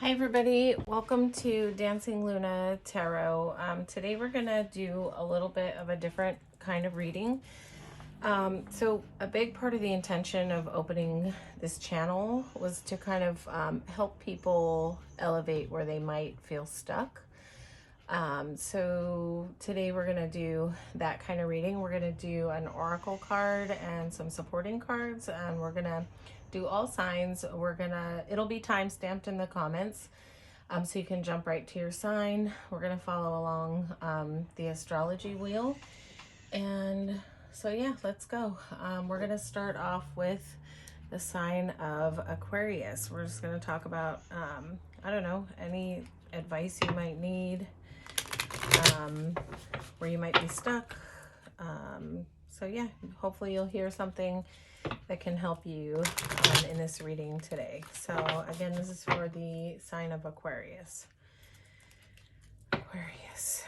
Hi everybody, welcome to Dancing Luna Tarot. Today we're going to do a little bit of a different kind of reading. So a big part of the intention of opening this channel was to kind of help people elevate where they might feel stuck. So today we're going to do that kind of reading. We're going to do an oracle card and some supporting cards, and we're going to do all signs. It'll be time stamped in the comments, so you can jump right to your sign. We're going to follow along the astrology wheel. And so yeah, let's go. We're going to start off with the sign of Aquarius. We're just going to talk about, I don't know, any advice you might need, where you might be stuck. So yeah, hopefully you'll hear something that can help you in this reading today. So again, this is for the sign of Aquarius. Aquarius.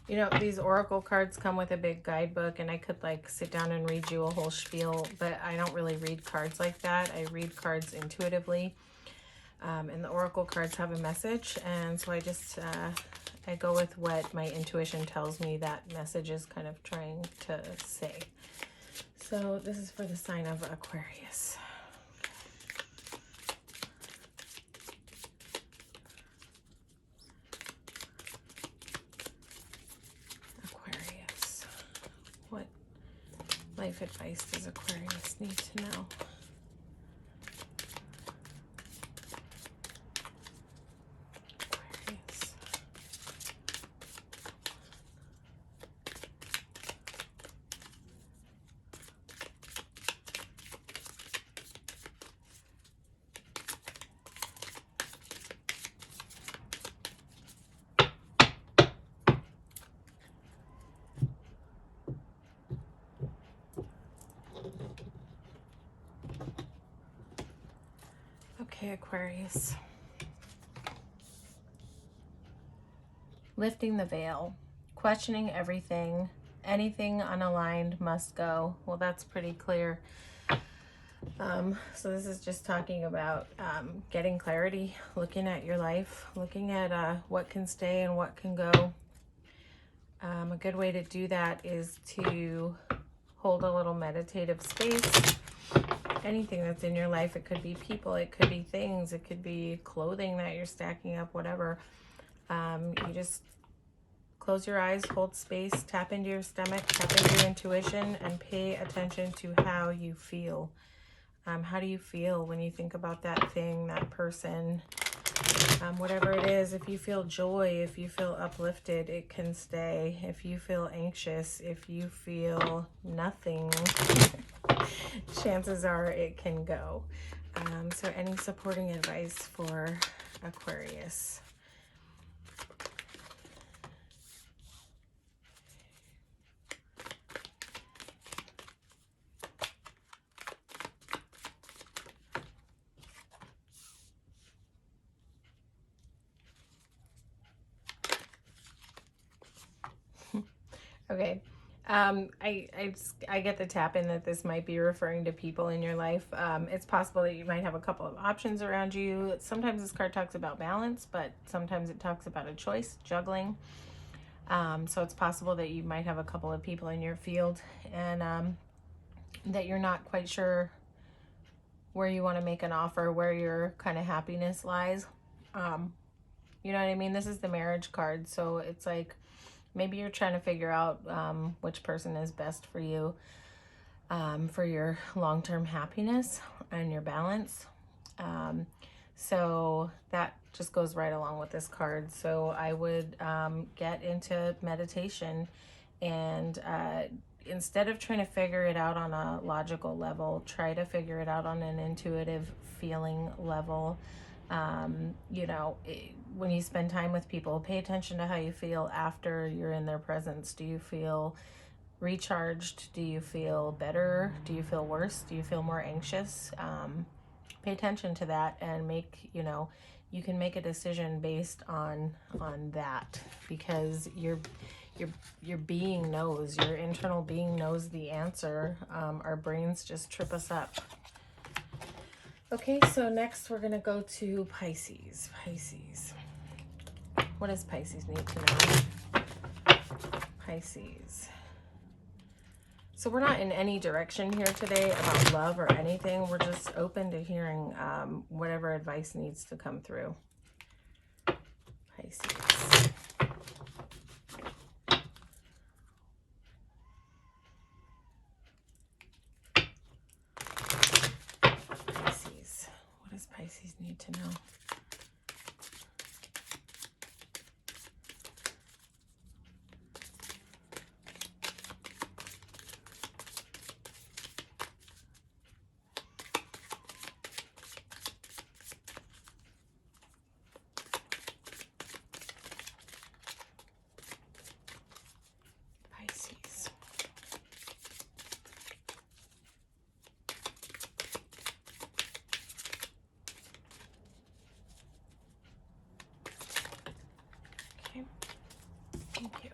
You know, these oracle cards come with a big guidebook, and I could like sit down and read you a whole spiel, but I don't really read cards like that. I read cards intuitively. And the oracle cards have a message, and so I go with what my intuition tells me that message is kind of trying to say. So this is for the sign of Aquarius. Aquarius. What life advice does Aquarius need to know? Okay, Aquarius. Lifting the veil, questioning everything, anything unaligned must go. Well, that's pretty clear. So this is just talking about getting clarity, looking at your life, looking at what can stay and what can go. A good way to do that is to hold a little meditative space. Anything that's in your life, it could be people, it could be things, it could be clothing that you're stacking up, whatever. You just close your eyes, hold space, tap into your stomach, tap into your intuition, and pay attention to how you feel. How do you feel when you think about that thing, that person, whatever it is? If you feel joy, if you feel uplifted, it can stay. If you feel anxious, if you feel nothing, chances are it can go. So any supporting advice for Aquarius? Okay. I get the tap in that this might be referring to people in your life. It's possible that you might have a couple of options around you. Sometimes this card talks about balance, but sometimes it talks about a choice, juggling. So it's possible that you might have a couple of people in your field, and that you're not quite sure where you want to make an offer, where your kind of happiness lies. You know what I mean? This is the marriage card, so it's like maybe you're trying to figure out which person is best for you, for your long-term happiness and your balance. So that just goes right along with this card. So I would get into meditation, and instead of trying to figure it out on a logical level, try to figure it out on an intuitive feeling level. You know, when you spend time with people, pay attention to how you feel after you're in their presence. Do you feel recharged? Do you feel better? Do you feel worse? Do you feel more anxious? Pay attention to that, and make, you know, you can make a decision based on that, because your being knows, your internal being knows the answer. Our brains just trip us up. Okay, so next we're going to go to Pisces. Pisces. What does Pisces need to know? Pisces. So we're not in any direction here today about love or anything. We're just open to hearing whatever advice needs to come through. Pisces. Pisces. What does Pisces need to know? Pisces. Okay. Thank you.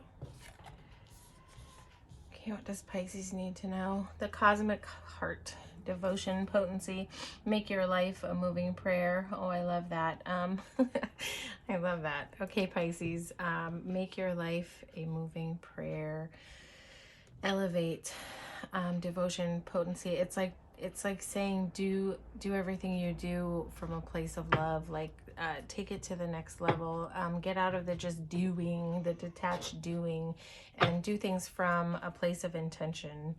Okay, what does Pisces need to know? The cosmic heart. Devotion, potency, make your life a moving prayer. Oh, I love that. I love that. Okay, Pisces, make your life a moving prayer. Elevate, devotion, potency. It's like saying do everything you do from a place of love. Like take it to the next level. Get out of the just doing, the detached doing, and do things from a place of intention.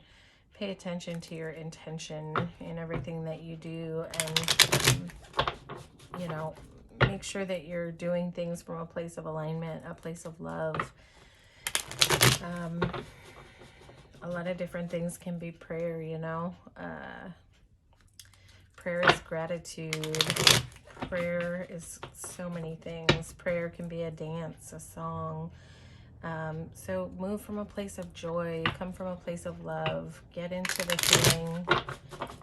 Pay attention to your intention in everything that you do, and you know, make sure that you're doing things from a place of alignment, a place of love. A lot of different things can be prayer, you know. Prayer is gratitude. Prayer is so many things. Prayer can be a dance, a song. So move from a place of joy, come from a place of love, get into the feeling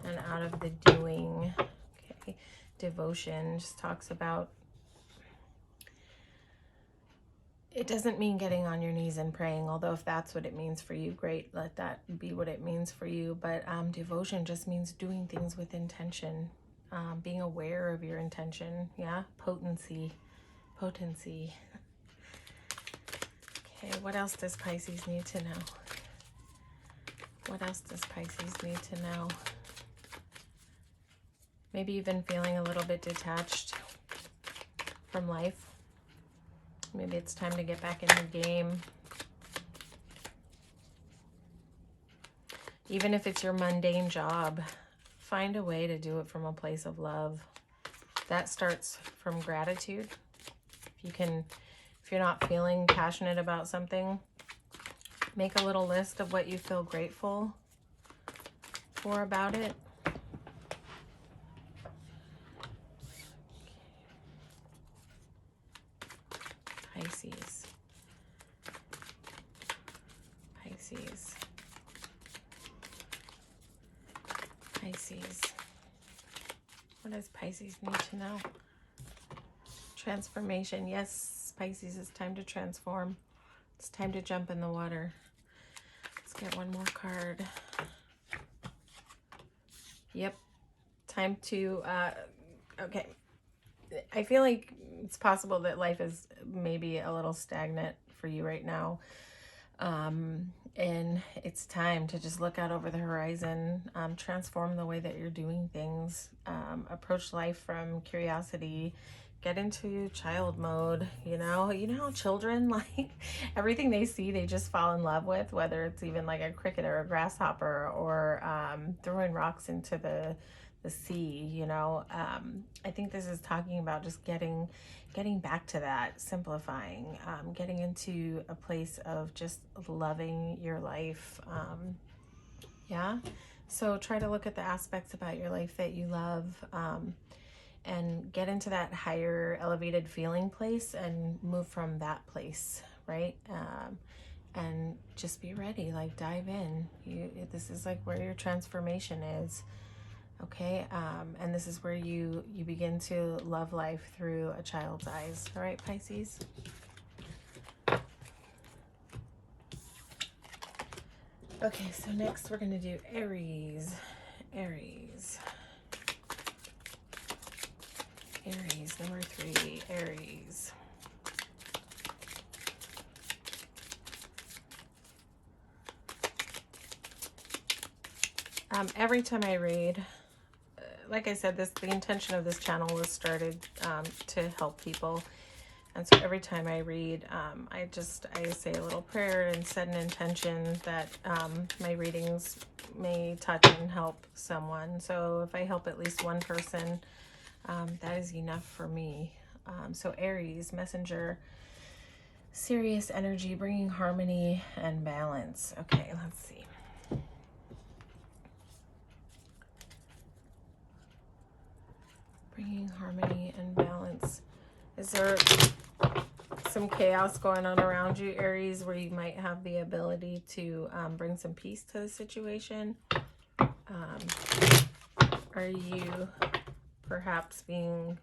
and out of the doing. Okay, devotion just talks about, it doesn't mean getting on your knees and praying, although if that's what it means for you, great, let that be what it means for you. But devotion just means doing things with intention, being aware of your intention. Yeah, potency. Okay, what else does Pisces need to know? What else does Pisces need to know? Maybe you've been feeling a little bit detached from life. Maybe it's time to get back in the game. Even if it's your mundane job, find a way to do it from a place of love. That starts from gratitude. If you're not feeling passionate about something, make a little list of what you feel grateful for about it. Pisces. Pisces. Pisces. What does Pisces need to know? Transformation. Yes, Pisces, it's time to transform. It's time to jump in the water. Let's get one more card. Yep. Time to, okay. I feel like it's possible that life is maybe a little stagnant for you right now. And it's time to just look out over the horizon, transform the way that you're doing things, approach life from curiosity, get into child mode. You know how children, like, everything they see, they just fall in love with, whether it's even like a cricket or a grasshopper, or throwing rocks into the sea, you know. I think this is talking about just getting back to that, simplifying, getting into a place of just loving your life. Yeah. So try to look at the aspects about your life that you love, and get into that higher elevated feeling place and move from that place, right? And just be ready, like dive in. This is like where your transformation is. Okay, and this is where you begin to love life through a child's eyes. All right, Pisces. Okay, so next we're going to do Aries. Aries. Aries, number 3, Aries. Every time I read, like I said, the intention of this channel was started to help people. And so every time I read, I say a little prayer and set an intention that my readings may touch and help someone. So if I help at least one person, that is enough for me. So Aries, messenger, serious energy, bringing harmony and balance. Okay, let's see. Bringing harmony and balance. Is there some chaos going on around you, Aries, where you might have the ability to bring some peace to the situation? Are you perhaps being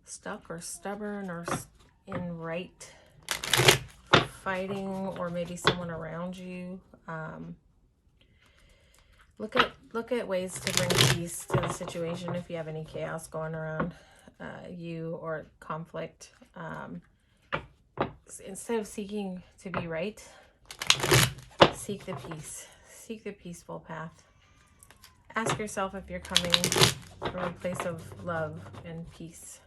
stuck or stubborn or in right fighting, or maybe someone around you? Look at ways to bring peace to the situation if you have any chaos going around you or conflict. Instead of seeking to be right, seek the peace. Seek the peaceful path. Ask yourself if you're coming from a place of love and peace,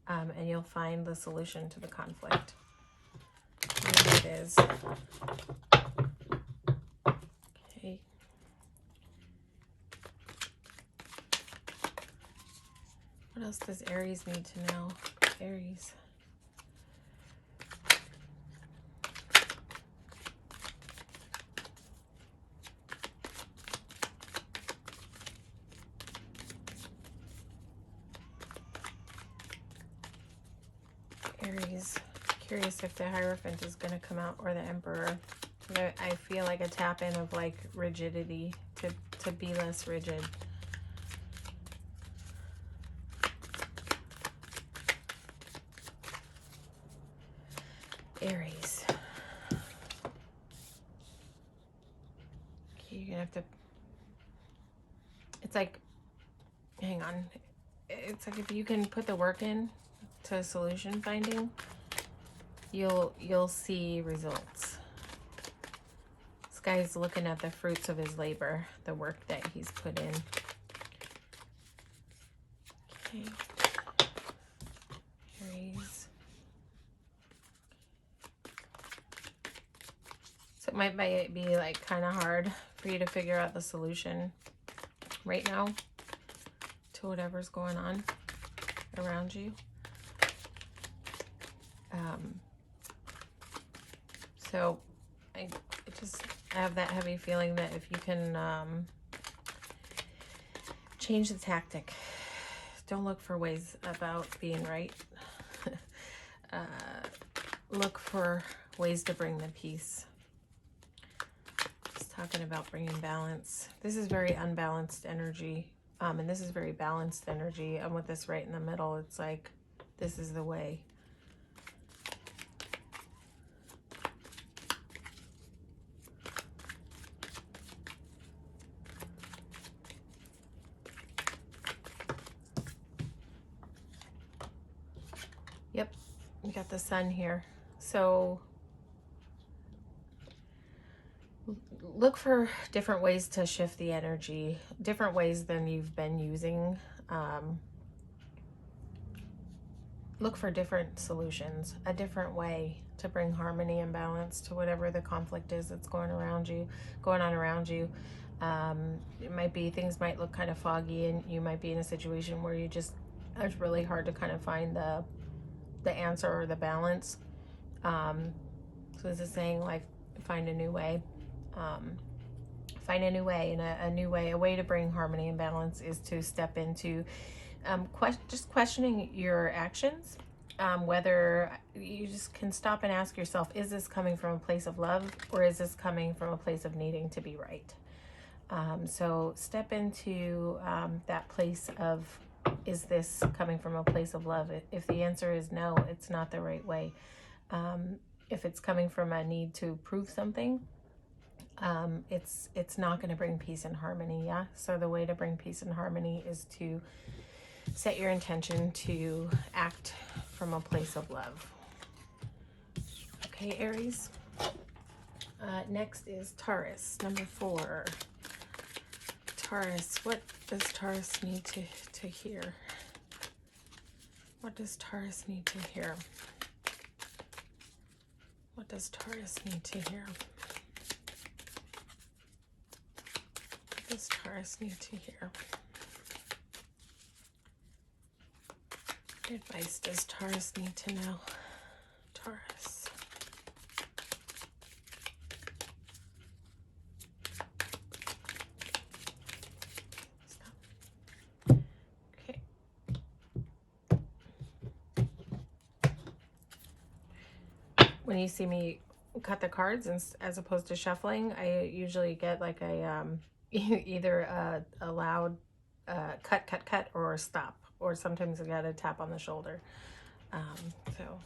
and you'll find the solution to the conflict. Maybe it is. Okay. What else does Aries need to know? Aries. Aries. Curious if the Hierophant is going to come out, or the Emperor. I feel like a tap in of like rigidity, to be less rigid. Aries. Okay, you're gonna have to, it's like, hang on. It's like if you can put the work in to solution finding, you'll see results. This guy's looking at the fruits of his labor, the work that he's put in. Okay. Aries. So it might be like kind of hard for you to figure out the solution right now to whatever's going on around you. So I have that heavy feeling that if you can change the tactic, don't look for ways about being right. Look for ways to bring the peace. Just talking about bringing balance. This is very unbalanced energy, and this is very balanced energy. And with this right in the middle, it's like this is the way. Yep, we got the sun here. So look for different ways to shift the energy, different ways than you've been using. Look for different solutions, a different way to bring harmony and balance to whatever the conflict is that's going on around you. It might be, things might look kind of foggy, and you might be in a situation where it's really hard to kind of find the answer or the balance. So this is saying, like, find a new way. Find a new way, and a way to bring harmony and balance is to step into just questioning your actions, whether you just can stop and ask yourself, is this coming from a place of love, or is this coming from a place of needing to be right? So step into that place of, is this coming from a place of love? If the answer is no, it's not the right way. If it's coming from a need to prove something, it's not going to bring peace and harmony. Yeah. So the way to bring peace and harmony is to set your intention to act from a place of love. Okay, Aries. Next is Taurus, number 4. Taurus, what does Taurus need to hear? What does Taurus need to hear? What does Taurus need to hear? What does Taurus need to hear? What advice does Taurus need to know? Taurus. Stop. Okay. When you see me cut the cards as opposed to shuffling, I usually get like a either a loud cut or stop, or sometimes I got a tap on the shoulder. So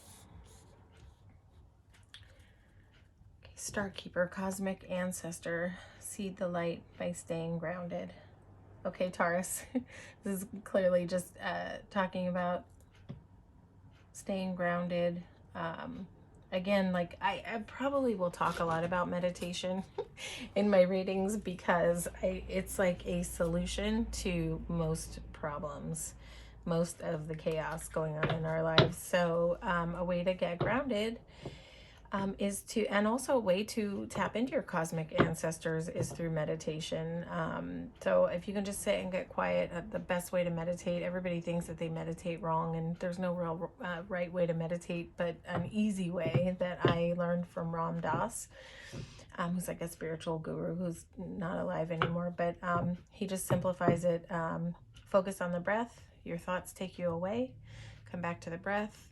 okay, Starkeeper, cosmic ancestor, seed the light by staying grounded. Okay, Taurus, this is clearly just talking about staying grounded. Again, like I probably will talk a lot about meditation in my readings because it's like a solution to most problems, most of the chaos going on in our lives. So a way to get grounded is to, and also a way to tap into your cosmic ancestors is through meditation. So if you can just sit and get quiet, the best way to meditate, everybody thinks that they meditate wrong, and there's no real right way to meditate, but an easy way that I learned from Ram Dass, who's like a spiritual guru who's not alive anymore, but he just simplifies it. Focus on the breath. Your thoughts take you away. Come back to the breath.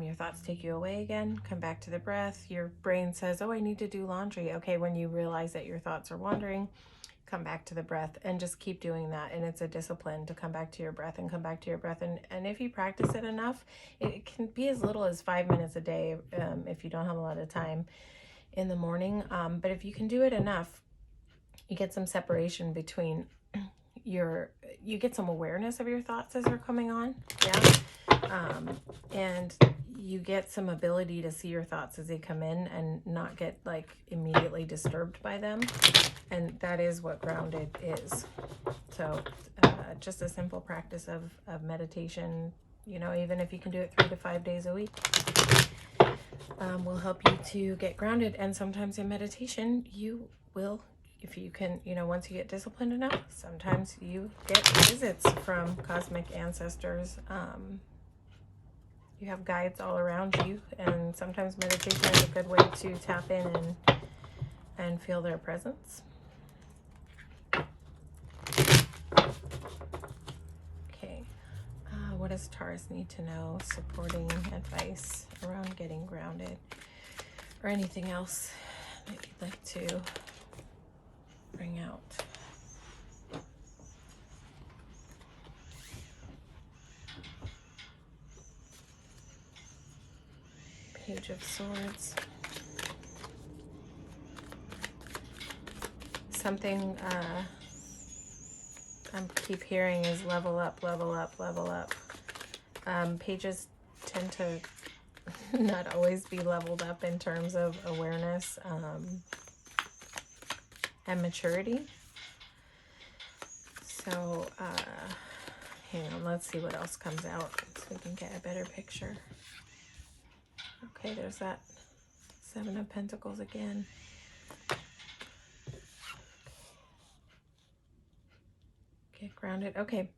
Your thoughts take you away again. Come back to the breath. Your brain says, oh, I need to do laundry. Okay, when you realize that your thoughts are wandering, come back to the breath, and just keep doing that. And it's a discipline to come back to your breath and come back to your breath. And if you practice it enough, it can be as little as 5 minutes a day if you don't have a lot of time in the morning. But if you can do it enough, you get some separation between you get some awareness of your thoughts as they're coming on. Yeah. And you get some ability to see your thoughts as they come in and not get like immediately disturbed by them. And that is what grounded is. So just a simple practice of meditation, you know, even if you can do it 3 to 5 days a week, will help you to get grounded. And sometimes in meditation, you will, if you can, you know, once you get disciplined enough, sometimes you get visits from cosmic ancestors. You have guides all around you, and sometimes meditation is a good way to tap in and feel their presence. Okay, what does Taurus need to know? Supporting advice around getting grounded, or anything else that you'd like to bring out. Page of Swords. Something I keep hearing is level up, level up, level up. Pages tend to not always be leveled up in terms of awareness and maturity. So hang on, let's see what else comes out so we can get a better picture. Okay, there's that 7 of Pentacles again. Get grounded. Okay.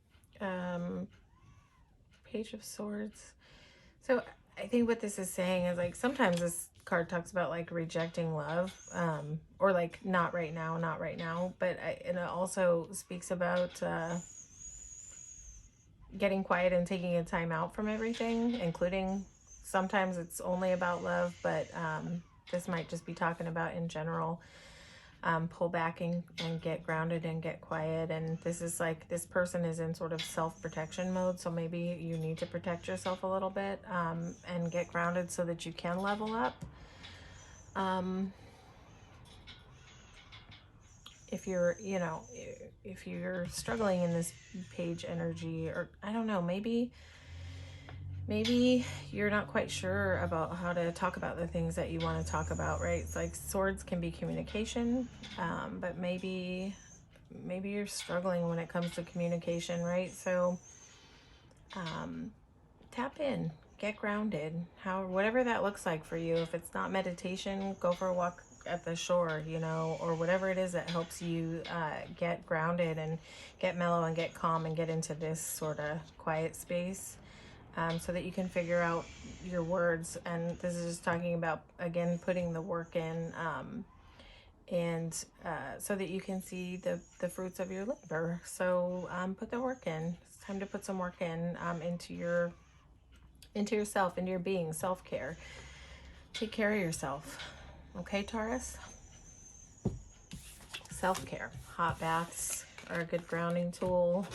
Page of Swords. So I think what this is saying is like sometimes this card talks about like rejecting love, or like not right now, not right now. But and it also speaks about getting quiet and taking a time out from everything, including sometimes it's only about love, but this might just be talking about in general. Pull back and get grounded and get quiet. And this is like, this person is in sort of self-protection mode, so maybe you need to protect yourself a little bit and get grounded so that you can level up. if you're, you know, if you're struggling in this page energy, or I don't know, maybe you're not quite sure about how to talk about the things that you want to talk about, right? It's like swords can be communication, but maybe you're struggling when it comes to communication, right? So tap in, get grounded, whatever that looks like for you. If it's not meditation, go for a walk at the shore, you know, or whatever it is that helps you get grounded and get mellow and get calm and get into this sort of quiet space, so that you can figure out your words. And this is just talking about, again, putting the work in, and so that you can see the fruits of your labor. So put the work in. It's time to put some work in, into yourself, into your being, self-care. Take care of yourself. Okay, Taurus? Self-care. Hot baths are a good grounding tool.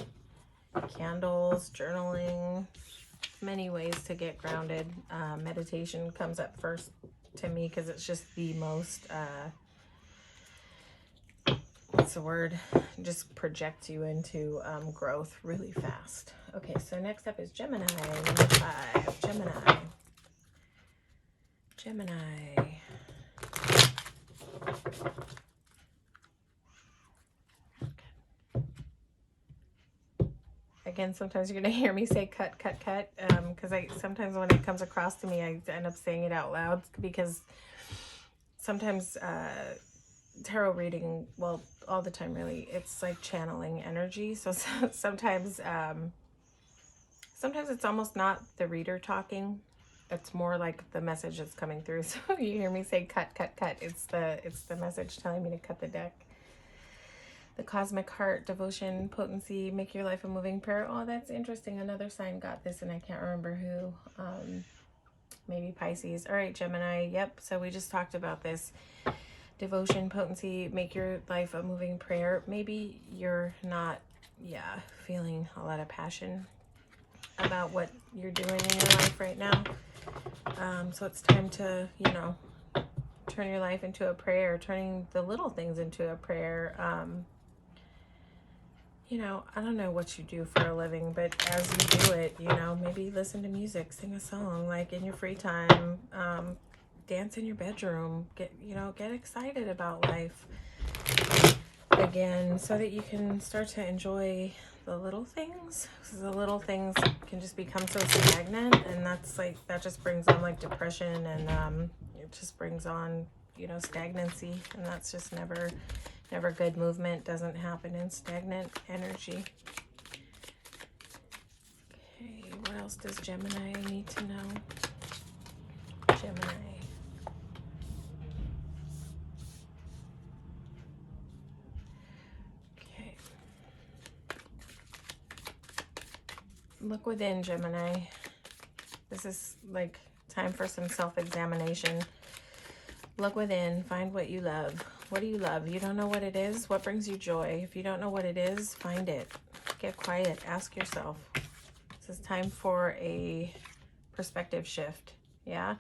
Candles, journaling, many ways to get grounded. Meditation comes up first to me because it's just the most, what's the word? Just projects you into growth really fast. Okay, so next up is Gemini, number 5. Gemini. Again, sometimes you're going to hear me say cut, cut, cut, because sometimes when it comes across to me, I end up saying it out loud, because sometimes tarot reading, well, all the time really, it's like channeling energy. So sometimes it's almost not the reader talking. It's more like the message that's coming through. So you hear me say cut, cut, cut. It's the message telling me to cut the deck. The cosmic heart, devotion, potency, make your life a moving prayer. Oh, that's interesting. Another sign got this, and I can't remember who. Maybe Pisces. All right, Gemini. Yep. So we just talked about this. Devotion, potency, make your life a moving prayer. Maybe you're not, feeling a lot of passion about what you're doing in your life right now. So it's time to, turn your life into a prayer, turning the little things into a prayer. I don't know what you do for a living, but as you do it, maybe listen to music, sing a song, like in your free time, dance in your bedroom, get excited about life again, so that you can start to enjoy the little things. Because the little things can just become so stagnant, and that just brings on like depression, and it just brings on stagnancy, and that's just never good. Movement doesn't happen in stagnant energy. Okay, what else does Gemini need to know? Gemini. Okay. Look within, Gemini. This is like time for some self-examination. Look within, find what you love. What do you love? You don't know what it is? What brings you joy? If you don't know what it is, find it. Get quiet. Ask yourself. This is time for a perspective shift. Yeah?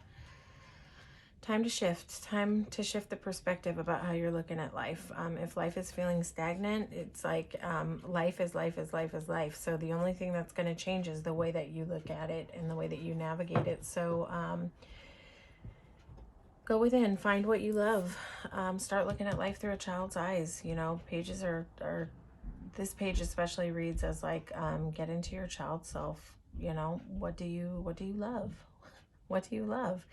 Time to shift. Time to shift the perspective about how you're looking at life. If life is feeling stagnant, it's like life is life is life is life. So the only thing that's going to change is the way that you look at it and the way that you navigate it. So go within, find what you love. Start looking at life through a child's eyes. Pages are this page especially reads as like, get into your child self. What do you love? What do you love?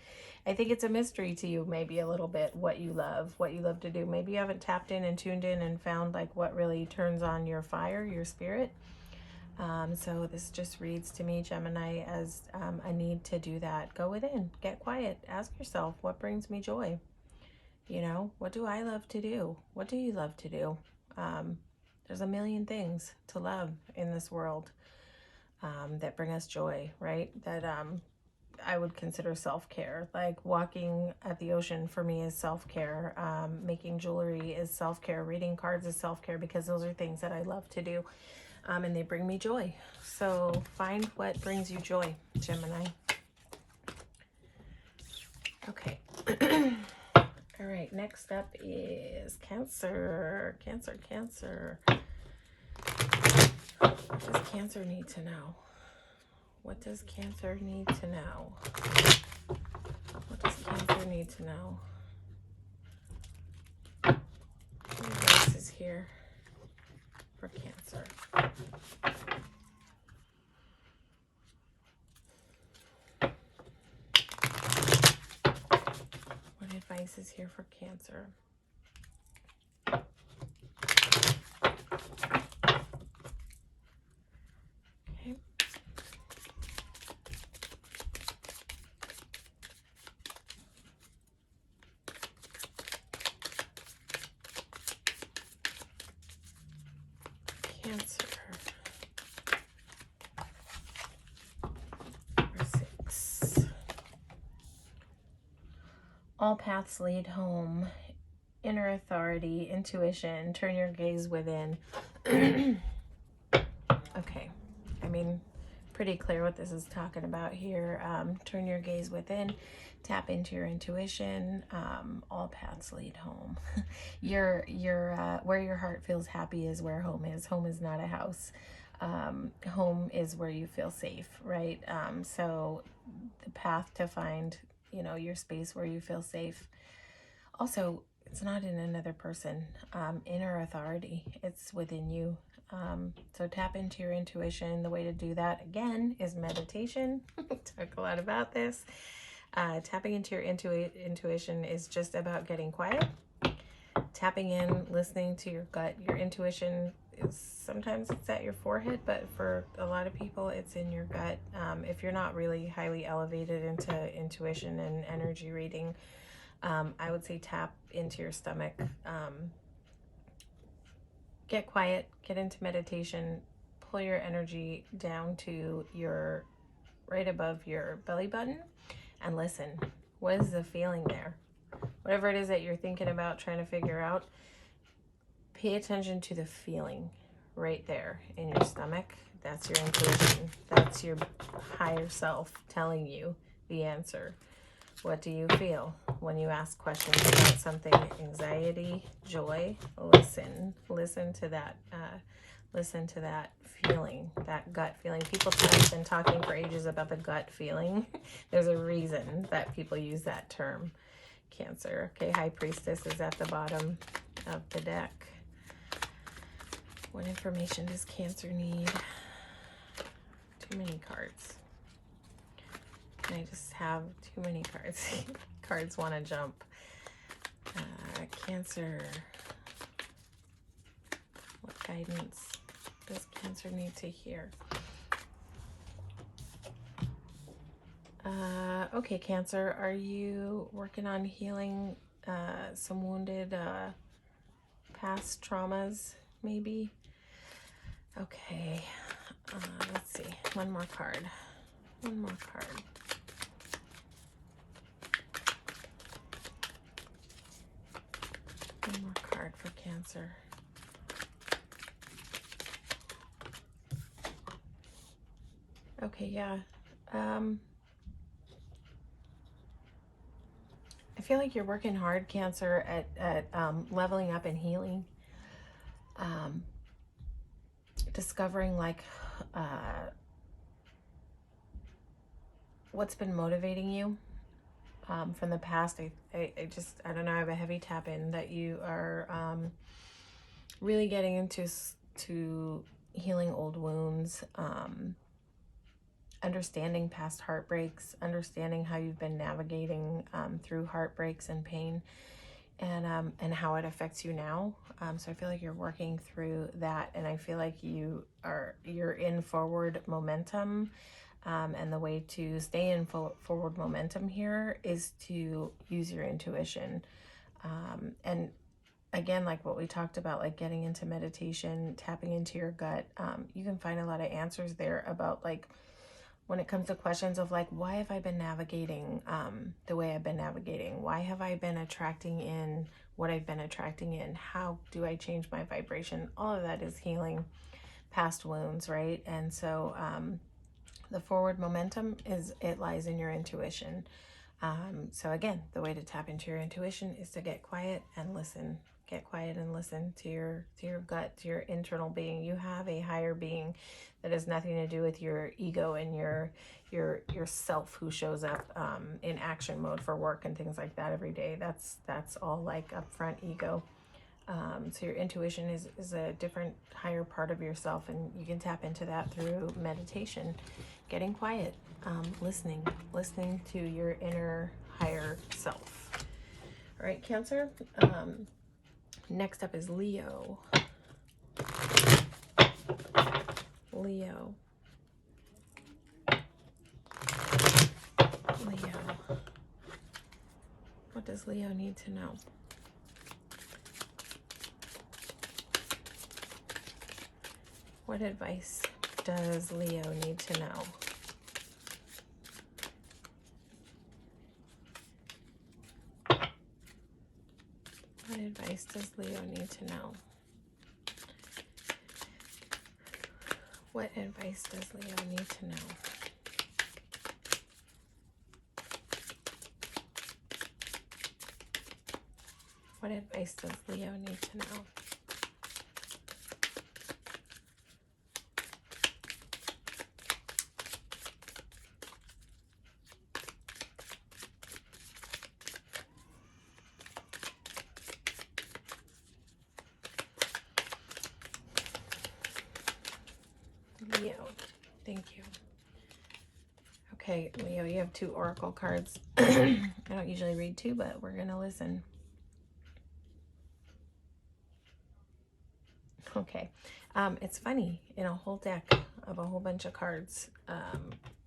I think it's a mystery to you, maybe a little bit, what you love to do. Maybe you haven't tapped in and tuned in and found like what really turns on your fire, your spirit. So this just reads to me, Gemini, as a need to do that. Go within, get quiet, ask yourself, what brings me joy? What do I love to do? What do you love to do? There's a million things to love in this world that bring us joy, right? That I would consider self-care. Like walking at the ocean for me is self-care. Making jewelry is self-care. Reading cards is self-care, because those are things that I love to do. And they bring me joy. So find what brings you joy, Gemini. Okay. All All right, next up is Cancer. Cancer. What does Cancer need to know? What does Cancer need to know? What does Cancer need to know? What advice is here for Cancer? What advice is here for Cancer? Okay. Cancer. Number 6. All paths lead home. Inner authority, intuition, turn your gaze within. Okay, I mean, pretty clear what this is talking about here. Turn your gaze within, tap into your intuition. All paths lead home. Where your heart feels happy is where home is. Home is not a house. Home is where you feel safe, right? So the path to find, your space where you feel safe. Also, it's not in another person. Inner authority, it's within you. So tap into your intuition. The way to do that, again, is meditation. Talk a lot about this. Tapping into your intuition is just about getting quiet. Tapping in, listening to your gut. Your intuition is sometimes it's at your forehead, but for a lot of people, it's in your gut. If you're not really highly elevated into intuition and energy reading, I would say tap into your stomach. Get quiet, get into meditation, pull your energy down to right above your belly button and listen. What is the feeling there? Whatever it is that you're thinking about, trying to figure out, pay attention to the feeling right there in your stomach. That's your intuition. That's your higher self telling you the answer. What do you feel when you ask questions about something? Anxiety, joy? Listen to that. Listen to that feeling, that gut feeling. People have been talking for ages about the gut feeling. There's a reason that people use that term. Cancer. Okay, High Priestess is at the bottom of the deck. What information does Cancer need? Too many cards. I just have too many cards. Cards want to jump. Cancer. What guidance does Cancer need to hear? Okay, Cancer, are you working on healing some wounded past traumas, maybe? Okay, let's see. One more card. One more card. One more card for Cancer. Okay, yeah. I feel like you're working hard, Cancer, at leveling up and healing. Discovering like what's been motivating you from the past. I don't know, I have a heavy tap in that you are really getting into healing old wounds, understanding past heartbreaks, understanding how you've been navigating through heartbreaks and pain, and how it affects you now. So I feel like you're working through that, and I feel like you're in forward momentum. And the way to stay in forward momentum here is to use your intuition. And again, like what we talked about, like getting into meditation, tapping into your gut, you can find a lot of answers there about like when it comes to questions of like, why have I been navigating the way I've been navigating? Why have I been attracting in what I've been attracting in? How do I change my vibration? All of that is healing past wounds, right? And so the forward momentum it lies in your intuition. So again, the way to tap into your intuition is to get quiet and listen. Get quiet and listen to your gut, to your internal being. You have a higher being that has nothing to do with your ego and your self who shows up in action mode for work and things like that every day. That's all like upfront ego. So your intuition is a different, higher part of yourself, and you can tap into that through meditation, getting quiet, listening to your inner higher self. All right, Cancer. Next up is Leo. Leo. What does Leo need to know? What advice does Leo need to know? What advice does Leo need to know? What advice does Leo need to know? What advice does Leo need to know? Leo, thank you. Okay, Leo, you have 2 oracle cards. I don't usually read 2, but we're going to listen. Okay, it's funny, in a whole deck of a whole bunch of cards,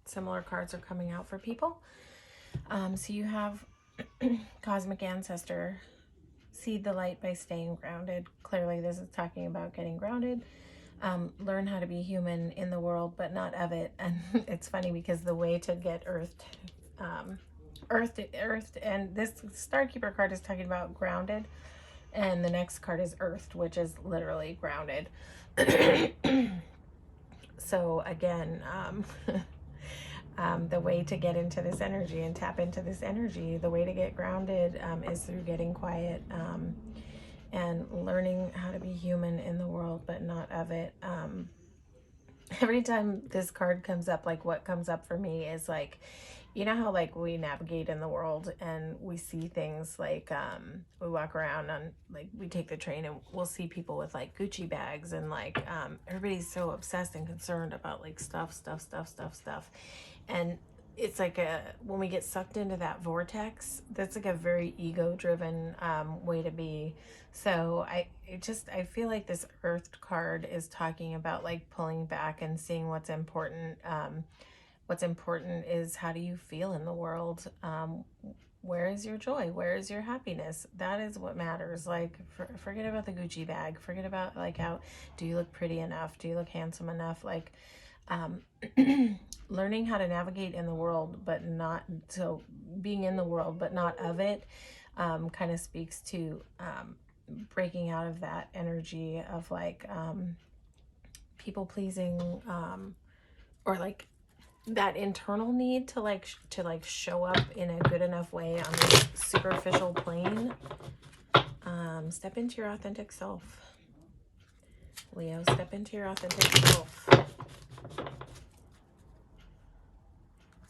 similar cards are coming out for people. So you have Cosmic Ancestor, seed the light by staying grounded. Clearly this is talking about getting grounded. Learn how to be human in the world, but not of it. And it's funny because the way to get earthed, and this Starkeeper card is talking about grounded, and the next card is earthed, which is literally grounded. So again, the way to get into this energy and tap into this energy, the way to get grounded is through getting quiet, and learning how to be human in the world, but not of it. Every time this card comes up, like what comes up for me is like, you know how like we navigate in the world and we see things like, we walk around on, like we take the train and we'll see people with like Gucci bags, and like everybody's so obsessed and concerned about like stuff. And it's like when we get sucked into that vortex, that's like a very ego driven way to be. So I feel like this earthed card is talking about like pulling back and seeing what's important. What's important is, how do you feel in the world? Where is your joy? Where is your happiness? That is what matters. Like forget about the Gucci bag. Forget about like how, do you look pretty enough? Do you look handsome enough? Like learning how to navigate in the world, but not, so being in the world but not of it, kind of speaks to breaking out of that energy of like people pleasing, or like that internal need to like show up in a good enough way on this superficial plane. Step into your authentic self, Leo. Step into your authentic self.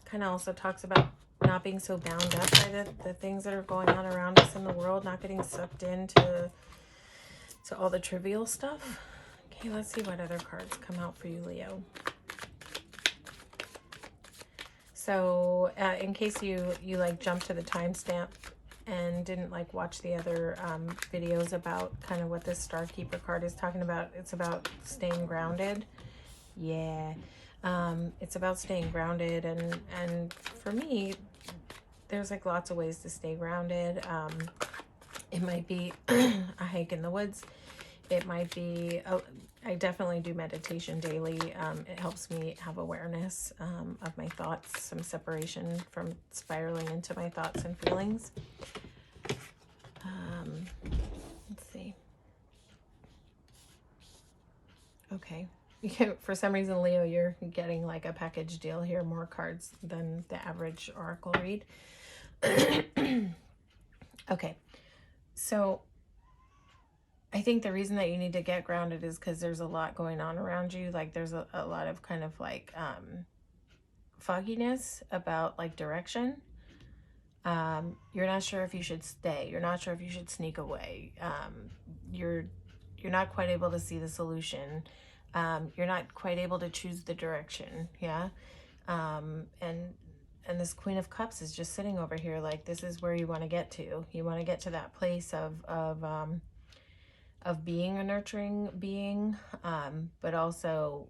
Kind of also talks about not being so bound up by the things that are going on around us in the world, not getting sucked into all the trivial stuff. Okay, let's see what other cards come out for you, Leo. So in case you like jumped to the timestamp and didn't like watch the other videos about kind of what this Starkeeper card is talking about, it's about staying grounded. Yeah. It's about staying grounded, and for me, there's like lots of ways to stay grounded. It might be a hike in the woods. It might be, I definitely do meditation daily. It helps me have awareness of my thoughts, some separation from spiraling into my thoughts and feelings. Let's see. Okay. For some reason, Leo, you're getting like a package deal here, more cards than the average oracle read. Okay, so I think the reason that you need to get grounded is because there's a lot going on around you. Like there's a lot of kind of like fogginess about like direction. You're not sure if you should stay. You're not sure if you should sneak away. You're not quite able to see the solution. You're not quite able to choose the direction. Yeah. And this Queen of Cups is just sitting over here like this is where you want to get to. You want to get to that place of being a nurturing being, but also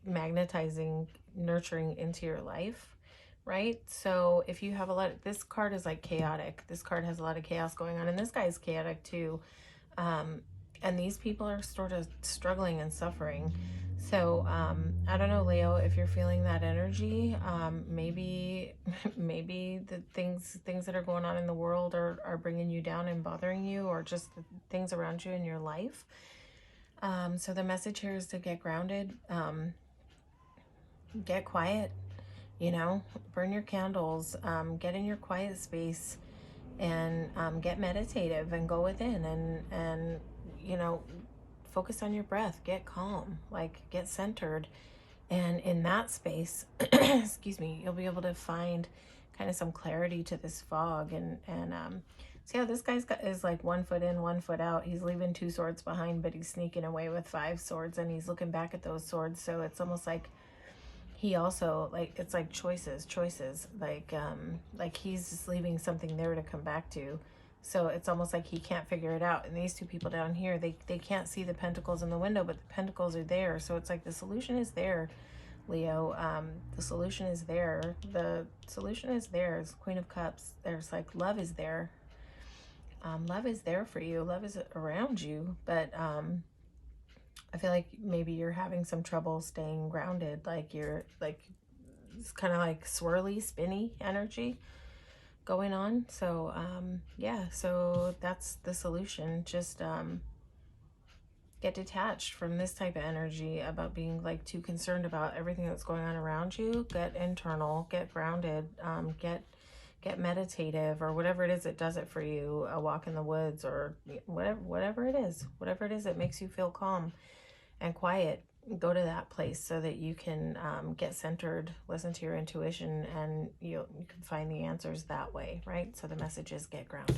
magnetizing nurturing into your life, right? So if you have a lot, this card is like chaotic. This card has a lot of chaos going on, and this guy is chaotic too. And these people are sort of struggling and suffering. So I don't know, Leo, if you're feeling that energy, maybe the things that are going on in the world are bringing you down and bothering you, or just the things around you in your life. So the message here is to get grounded, get quiet, burn your candles, get in your quiet space, and get meditative and go within and focus on your breath, get calm, like get centered. And in that space, excuse me, you'll be able to find kind of some clarity to this fog. And see how this guy's is like 1 foot in, 1 foot out. He's leaving 2 swords behind, but he's sneaking away with 5 swords, and he's looking back at those swords. So it's almost like he also, like, it's like choices, like he's just leaving something there to come back to. So it's almost like he can't figure it out. And these 2 people down here, they can't see the pentacles in the window, but the pentacles are there. So it's like the solution is there, Leo. The solution is there. The solution is there. It's Queen of Cups. There's like love is there. Love is there for you. Love is around you. But I feel like maybe you're having some trouble staying grounded. Like you're like, it's kind of like swirly, spinny energy going on. So yeah, so that's the solution. Just get detached from this type of energy about being like too concerned about everything that's going on around you. Get internal, get grounded, get meditative, or whatever it is that does it for you. A walk in the woods, or whatever it is that makes you feel calm and quiet. Go to that place so that you can get centered, listen to your intuition, and you can find the answers that way, right? So the message is get grounded.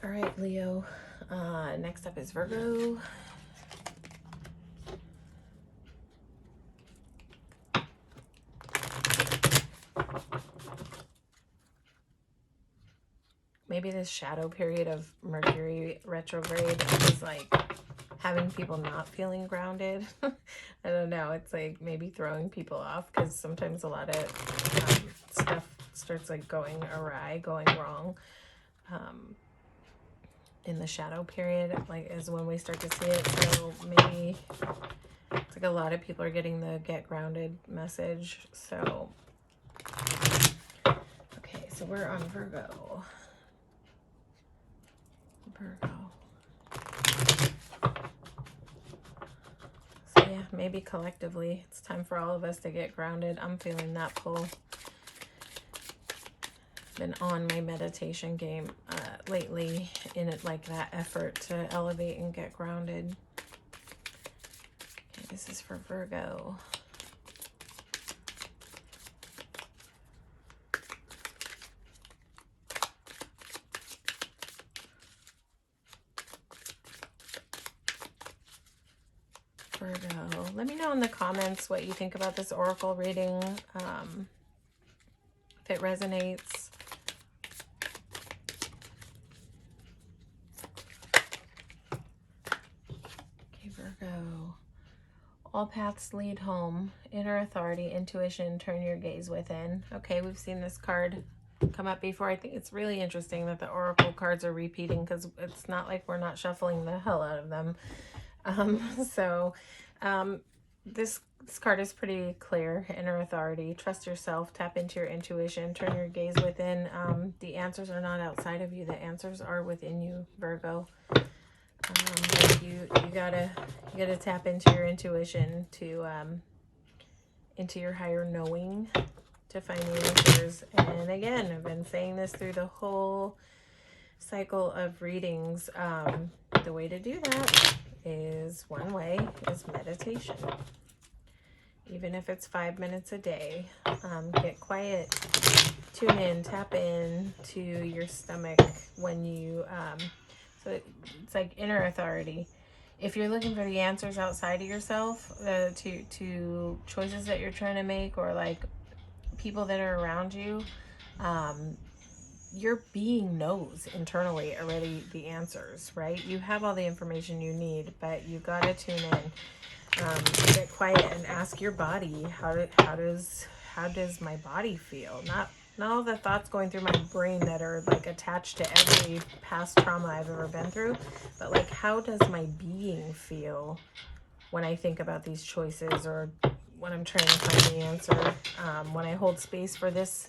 All right, Leo. Next up is Virgo. Maybe this shadow period of Mercury retrograde is like having people not feeling grounded. I don't know. It's like maybe throwing people off, because sometimes a lot of stuff starts like going awry, going wrong. In the shadow period, like, is when we start to see it. So maybe it's like a lot of people are getting the get grounded message. So okay, so we're on Virgo. So yeah, maybe collectively it's time for all of us to get grounded. I'm feeling that pull. Been on my meditation game lately, in it, like that effort to elevate and get grounded. Okay, this is for Virgo. Virgo, let me know in the comments what you think about this oracle reading, if it resonates. Okay, Virgo. All paths lead home. Inner authority, intuition, turn your gaze within. Okay, we've seen this card come up before. I think it's really interesting that the oracle cards are repeating, because it's not like we're not shuffling the hell out of them. This card is pretty clear. Inner authority, trust yourself, tap into your intuition, turn your gaze within. The answers are not outside of you. The answers are within you, Virgo. You gotta tap into your intuition, to into your higher knowing, to find the answers. And again, I've been saying this through the whole cycle of readings. The way to do that is one way is meditation. Even if it's 5 minutes a day, get quiet, tune in, tap in to your stomach when you, so it's like inner authority. If you're looking for the answers outside of yourself, to choices that you're trying to make, or like people that are around you, your being knows internally already the answers, right? You have all the information you need, but you gotta tune in. Get quiet and ask your body, how does my body feel? Not all the thoughts going through my brain that are like attached to every past trauma I've ever been through, but like, how does my being feel when I think about these choices, or when I'm trying to find the answer, when I hold space for this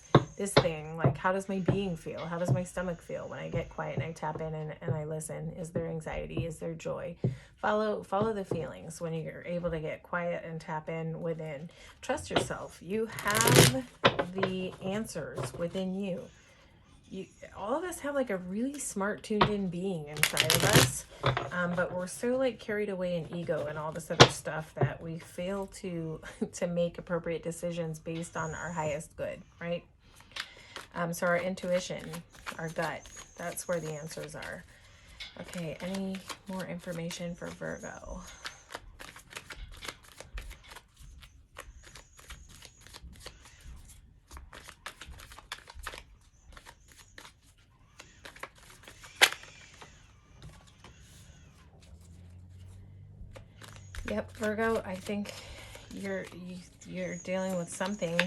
thing, like, how does my being feel? How does my stomach feel when I get quiet and I tap in and I listen? Is there anxiety? Is there joy? Follow the feelings when you're able to get quiet and tap in within. Trust yourself. You have the answers within you. All of us have like a really smart, tuned in being inside of us, but we're so like carried away in ego and all this other stuff that we fail to make appropriate decisions based on our highest good, right? So our intuition, our gut, that's where the answers are. Okay, any more information for Virgo? Yep, Virgo, I think you're dealing with something,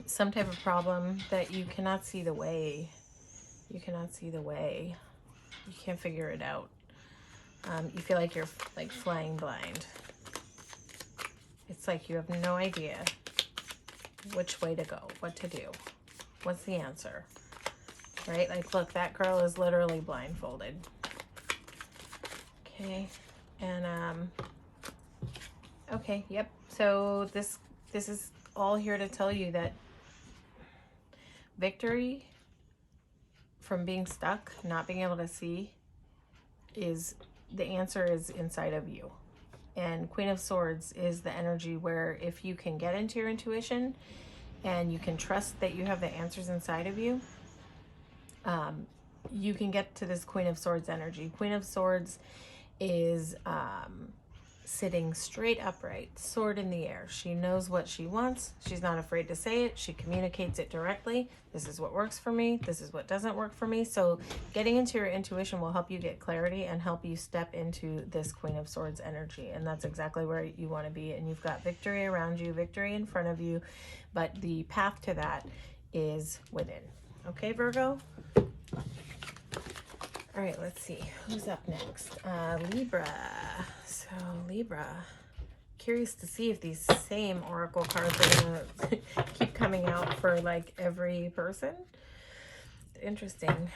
some type of problem that you cannot see the way. You cannot see the way. You can't figure it out. You feel like you're like flying blind. It's like you have no idea which way to go, what to do, what's the answer, right? Like, look, that girl is literally blindfolded. Okay, and okay, yep. So this is all here to tell you that victory from being stuck, not being able to see, is the answer is inside of you. And Queen of Swords is the energy where if you can get into your intuition and you can trust that you have the answers inside of you, you can get to this Queen of Swords energy. Queen of Swords is sitting straight upright, sword in the air. She knows what she wants. She's not afraid to say it. She communicates it directly. This is what works for me. This is what doesn't work for me. So getting into your intuition will help you get clarity and help you step into this Queen of Swords energy. And that's exactly where you want to be. And you've got victory around you, victory in front of you, but the path to that is within. Okay, Virgo? All right, let's see. Who's up next? Libra. So, Libra. Curious to see if these same oracle cards are going to keep coming out for, like, every person. Interesting.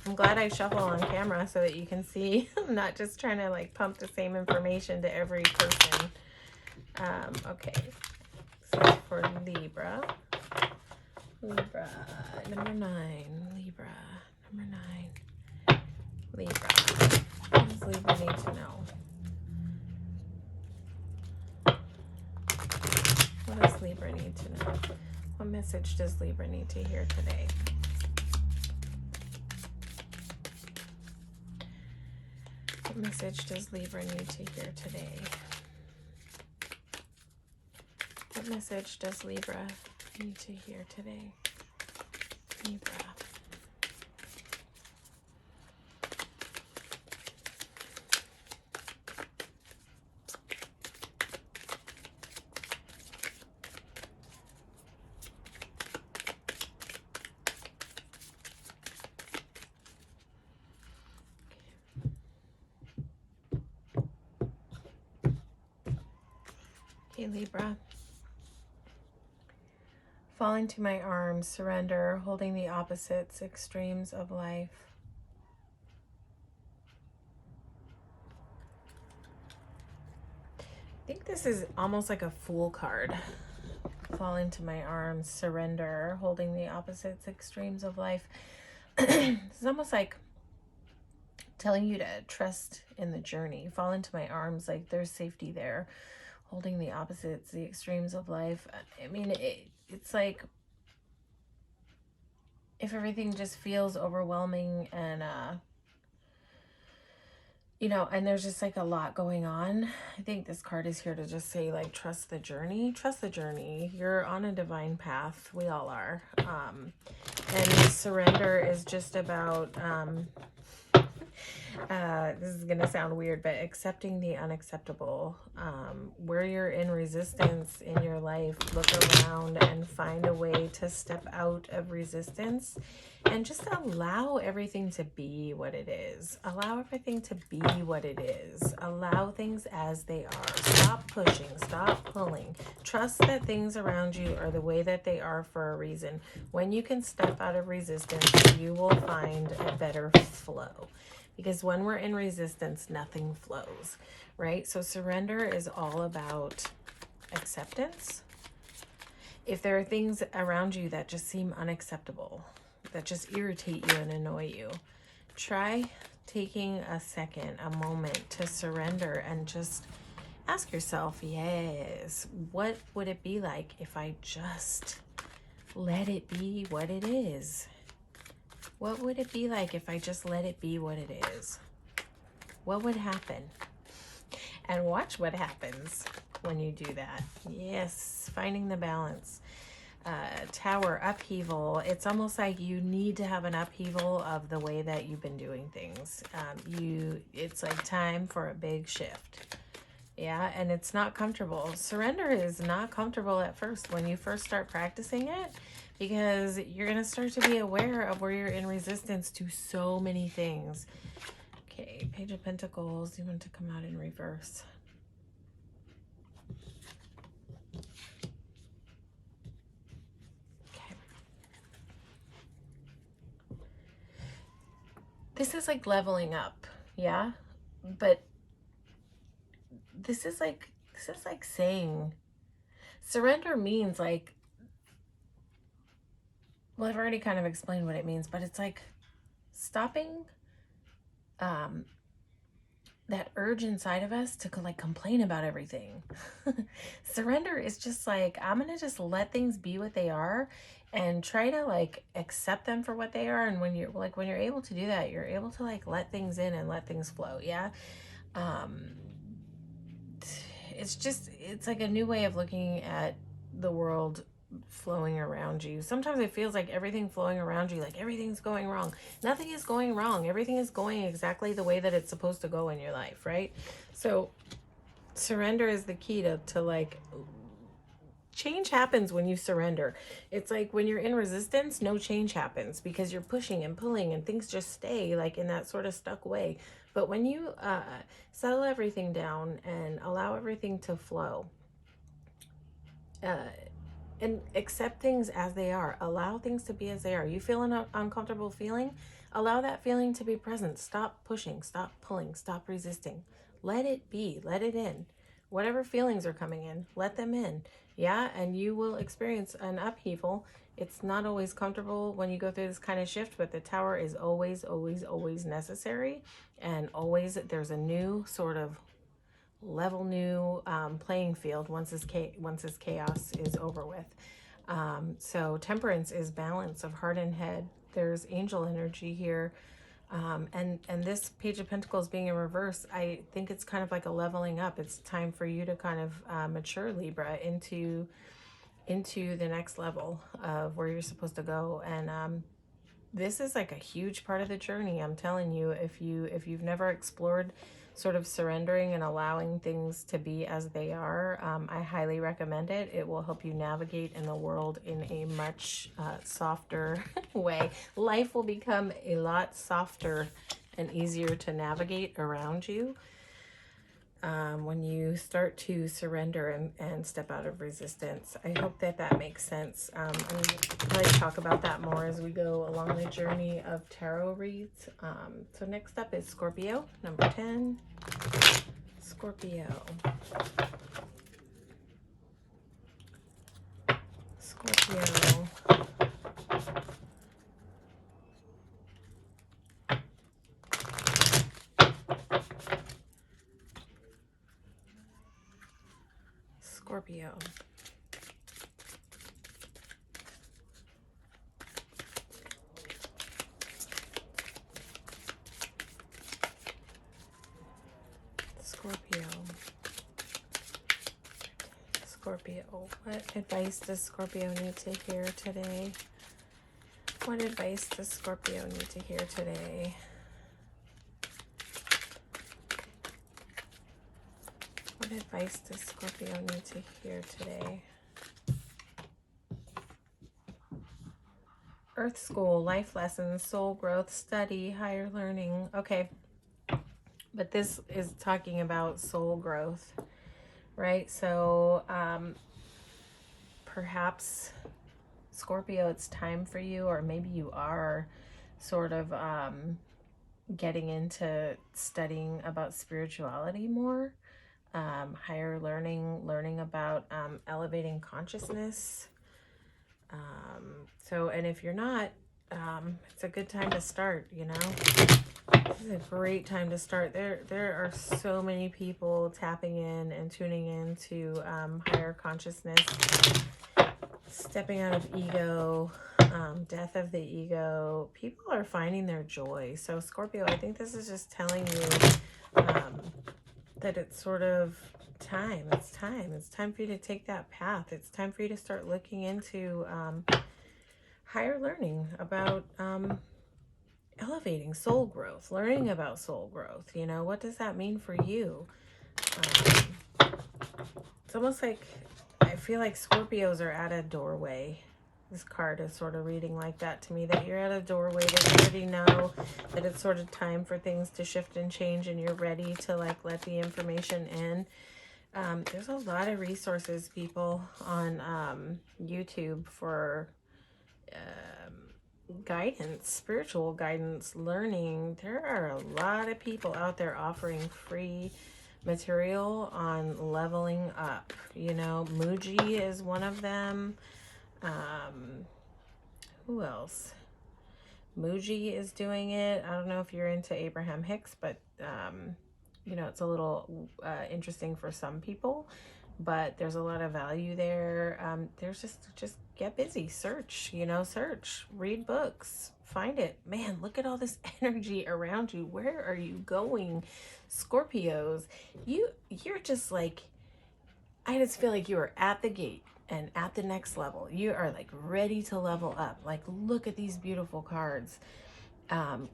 I'm glad I shuffle on camera so that you can see. I'm not just trying to, like, pump the same information to every person. Okay. So, for Libra. Libra. Number 9. Libra. Number 9, Libra. What does Libra need to know? What does Libra need to know? What message does Libra need to hear today? What message does Libra need to hear today? What message does Libra need to hear today? Libra. Okay, Libra. Falling to my arms, surrender, holding the opposites, extremes of life. I think this is almost like a Fool card. fall into my arms, surrender, holding the opposites extremes of life. It's almost like telling you to trust in the journey. Fall into my arms, like there's safety there. Holding the opposites, the extremes of life. I mean, it's like if everything just feels overwhelming and you know, and there's just like a lot going on. I think this card is here to just say, like, trust the journey. Trust the journey. You're on a divine path. We all are. And surrender is just about, this is going to sound weird, but accepting the unacceptable. Where you're in resistance in your life, look around and find a way to step out of resistance and just allow everything to be what it is. Allow everything to be what it is. Allow things as they are. Stop pushing. Stop pulling. Trust that things around you are the way that they are for a reason. When you can step out of resistance, you will find a better flow. Because when we're in resistance, nothing flows, right? So surrender is all about acceptance. If there are things around you that just seem unacceptable, that just irritate you and annoy you, try taking a second, a moment to surrender and just ask yourself, yes, what would it be like if I just let it be what it is? What would it be like if I just let it be what it is? What would happen? And watch what happens when you do that. Yes, finding the balance. Tower, upheaval. It's almost like you need to have an upheaval of the way that you've been doing things. It's like time for a big shift. Yeah, and it's not comfortable. Surrender is not comfortable at first when you first start practicing it, because you're going to start to be aware of where you're in resistance to so many things. Okay, Page of Pentacles. You want to come out in reverse. Okay. This is like leveling up, yeah? But this is like saying surrender means like, well, I've already kind of explained what it means, but it's like stopping that urge inside of us to like complain about everything. Surrender is just like, I'm gonna just let things be what they are and try to like accept them for what they are. And when you're able to do that, you're able to like let things in and let things flow. Yeah. It's like a new way of looking at the world flowing around you. Sometimes it feels like everything flowing around you, like everything's going wrong. Nothing is going wrong. Everything is going exactly the way that it's supposed to go in your life, right? So surrender is the key to like, change happens when you surrender. It's like when you're in resistance, no change happens because you're pushing and pulling and things just stay like in that sort of stuck way. But when you settle everything down and allow everything to flow, and accept things as they are, allow things to be as they are. You feel an uncomfortable feeling, allow that feeling to be present. Stop pushing, stop pulling, stop resisting. Let it be, let it in. Whatever feelings are coming in, let them in. Yeah, and you will experience an upheaval. It's not always comfortable when you go through this kind of shift, but the Tower is always, always, always necessary. And always there's a new sort of level, new playing field once this chaos is over with. So Temperance is balance of heart and head. There's angel energy here. And this Page of Pentacles being in reverse, I think it's kind of like a leveling up. It's time for you to kind of mature, Libra, into the next level of where you're supposed to go. And this is like a huge part of the journey. I'm telling you, if you've never explored sort of surrendering and allowing things to be as they are, I highly recommend it. It will help you navigate in the world in a much softer way. Life will become a lot softer and easier to navigate around you when you start to surrender and step out of resistance. I hope that makes sense. I'm going to probably talk about that more as we go along the journey of tarot reads. So next up is Scorpio, number 10. Scorpio. Scorpio. Scorpio. Scorpio. Scorpio. What advice does Scorpio need to hear today? What advice does Scorpio need to hear today? What advice does Scorpio need to hear today? Earth School, life lessons, soul growth, study, higher learning. Okay, but this is talking about soul growth, right? So perhaps Scorpio, it's time for you, or maybe you are sort of getting into studying about spirituality more, higher learning, learning about elevating consciousness. And if you're not, it's a good time to start, you know. This is a great time to start. There are so many people tapping in and tuning in to higher consciousness, stepping out of ego, death of the ego. People are finding their joy. So Scorpio, I think this is just telling you that it's sort of time. It's time. It's time for you to take that path. It's time for you to start looking into higher learning about elevating soul growth, learning about soul growth. You know, what does that mean for you? It's almost like I feel like Scorpios are at a doorway. This card is sort of reading like that to me, that you're at a doorway, that you already know that it's sort of time for things to shift and change, and you're ready to like let the information in. There's a lot of resources, people, on YouTube for guidance, spiritual guidance, learning. There are a lot of people out there offering free material on leveling up. You know, Muji is one of them. Who else? Muji is doing it. I don't know if you're into Abraham Hicks, but you know, it's a little interesting for some people, but there's a lot of value there. There's just get busy, search, you know, search, read books, find it. Man, look at all this energy around you. Where are you going, Scorpios? You're just like, I just feel like you are at the gate and at the next level. You are like ready to level up. Like, look at these beautiful cards.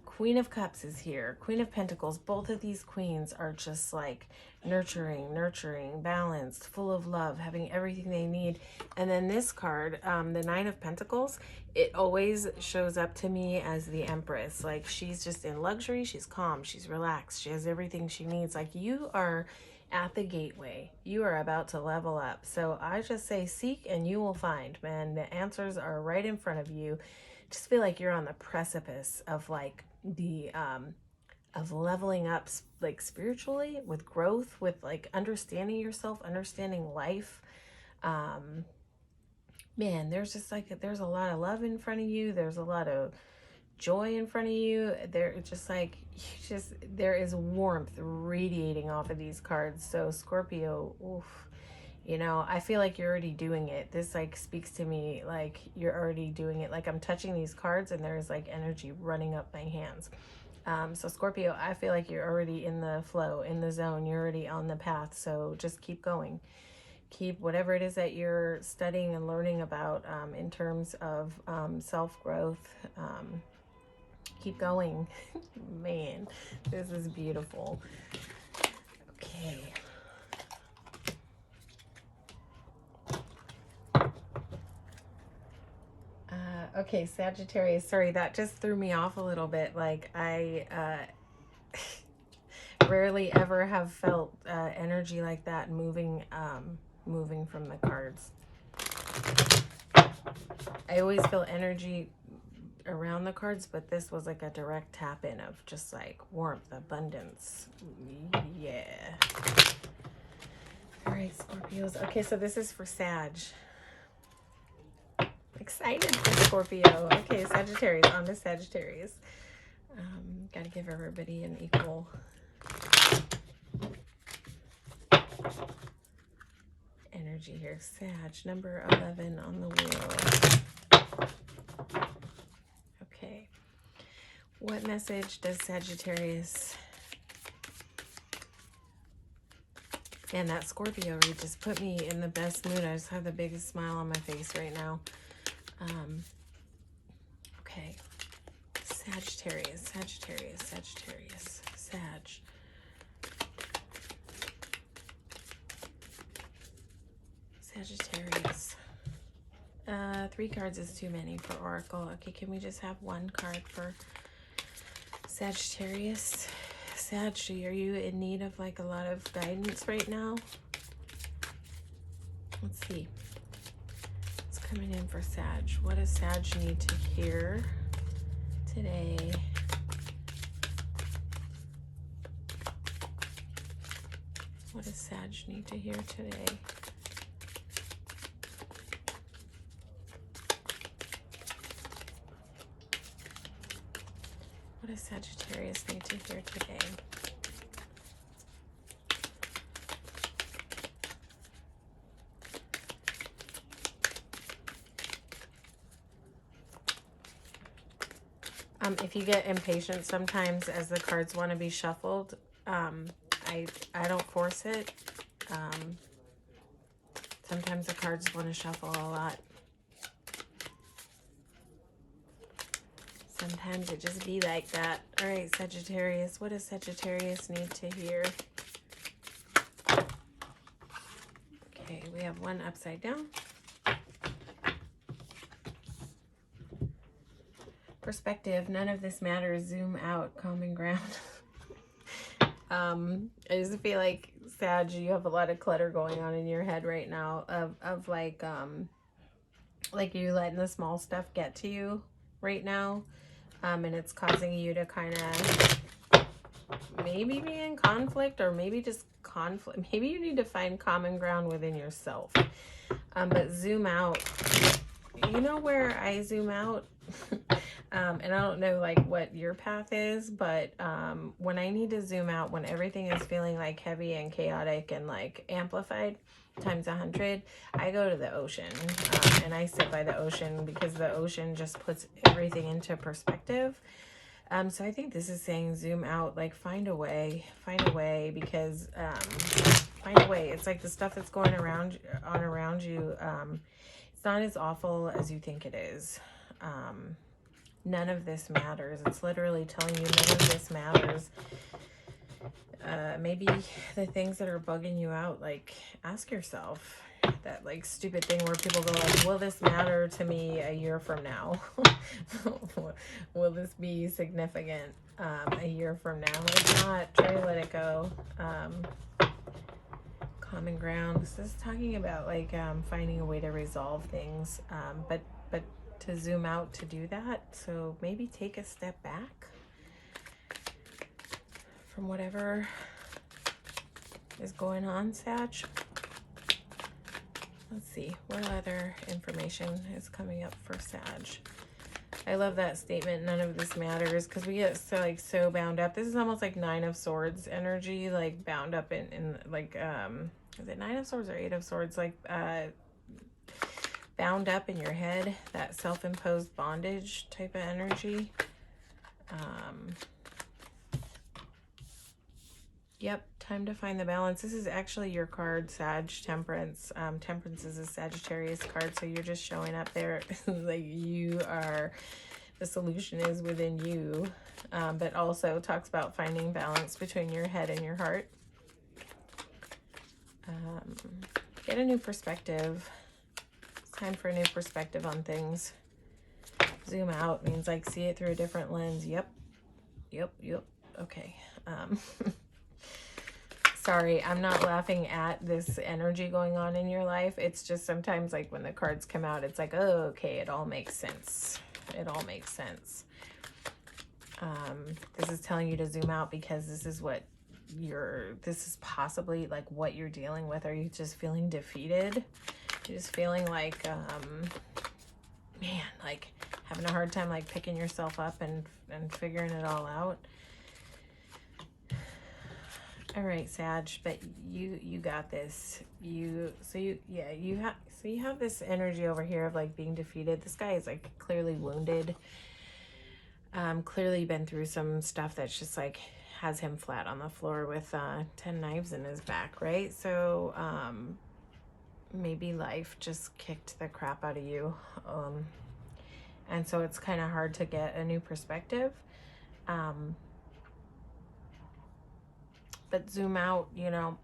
Queen of Cups is here. Queen of Pentacles. Both of these queens are just like nurturing, balanced, full of love, having everything they need. And then this card, the Nine of Pentacles, it always shows up to me as the Empress. Like, she's just in luxury. She's calm. She's relaxed. She has everything she needs. Like, you are at the gateway. You are about to level up. So I just say seek and you will find, man. The answers are right in front of you. Just feel like you're on the precipice of like the of leveling up, like spiritually, with growth, with like understanding yourself, understanding life. Man, there's just like, there's a lot of love in front of you. There's a lot of joy in front of you. It's just like, there is warmth radiating off of these cards. So Scorpio, oof, you know, I feel like you're already doing it. This like speaks to me like you're already doing it. Like, I'm touching these cards and there's like energy running up my hands. So Scorpio, I feel like you're already in the flow, in the zone. You're already on the path. So just keep going. Keep whatever it is that you're studying and learning about in terms of self-growth. Keep going. Man, this is beautiful. Okay. Okay, Sagittarius. Sorry, that just threw me off a little bit. Like, I rarely ever have felt energy like that moving from the cards. I always feel energy around the cards, but this was like a direct tap in of just like warmth, abundance. Yeah. All right, Scorpios. Okay, so this is for Sag. Excited for Scorpio. Okay, Sagittarius, on to Sagittarius. Gotta give everybody an equal energy here. Sag, number 11 on the wheel. Okay. What message does Sagittarius and that Scorpio read just put me in the best mood? I just have the biggest smile on my face right now. Okay. Sagittarius, Sagittarius, Sagittarius, Sag. Sagittarius. 3 cards is too many for Oracle. Okay, can we just have 1 card for Sagittarius? Sag, are you in need of like a lot of guidance right now? Let's see. It's coming in for Sag. What does Sag need to hear today? What does Sag need to hear today? What does Sagittarius need to hear today? If you get impatient sometimes as the cards want to be shuffled, I don't force it. Sometimes the cards want to shuffle a lot. Sometimes it just be like that. All right, Sagittarius. What does Sagittarius need to hear? Okay, we have 1 upside down. Perspective. None of this matters. Zoom out. Common ground. I just feel like, Sag, you have a lot of clutter going on in your head right now of like you letting the small stuff get to you right now. And it's causing you to kind of maybe be in conflict, or maybe just conflict. Maybe you need to find common ground within yourself. But zoom out. You know where I zoom out? And I don't know like what your path is, but when I need to zoom out, when everything is feeling like heavy and chaotic and like amplified times 100, I go to the ocean, and I sit by the ocean, because the ocean just puts everything into perspective. So I think this is saying zoom out, like find a way, because find a way. It's like the stuff that's going around you, it's not as awful as you think it is. None of this matters. It's literally telling you none of this matters. Maybe the things that are bugging you out, like ask yourself that like stupid thing where people go like, will this matter to me a year from now? Will this be significant a year from now? If not, try to let it go. Common ground. This is talking about like finding a way to resolve things, but to zoom out to do that. So maybe take a step back from whatever is going on, Sag. Let's see, what other information is coming up for Sag? I love that statement, none of this matters, because we get so bound up. This is almost like 9 of Swords energy, like bound up in like, is it 9 of Swords or 8 of Swords? Like, bound up in your head, that self-imposed bondage type of energy. Yep, time to find the balance. This is actually your card, Sag, Temperance. Temperance is a Sagittarius card, so you're just showing up there like you are, the solution is within you, but also talks about finding balance between your head and your heart. Get a new perspective. It's time for a new perspective on things. Zoom out means like see it through a different lens. Yep. Okay. Sorry, I'm not laughing at this energy going on in your life. It's just sometimes like when the cards come out, it's like, oh, okay, it all makes sense. It all makes sense. This is telling you to zoom out because this is what this is possibly like what you're dealing with. Are you just feeling defeated? You're just feeling like, man, like having a hard time like picking yourself up and figuring it all out. All right, Sag, but you got this. You have this energy over here of like being defeated. This guy is like clearly wounded. Clearly been through some stuff that's just like has him flat on the floor with 10 knives in his back, right? So maybe life just kicked the crap out of you. And so it's kind of hard to get a new perspective. But zoom out, you know,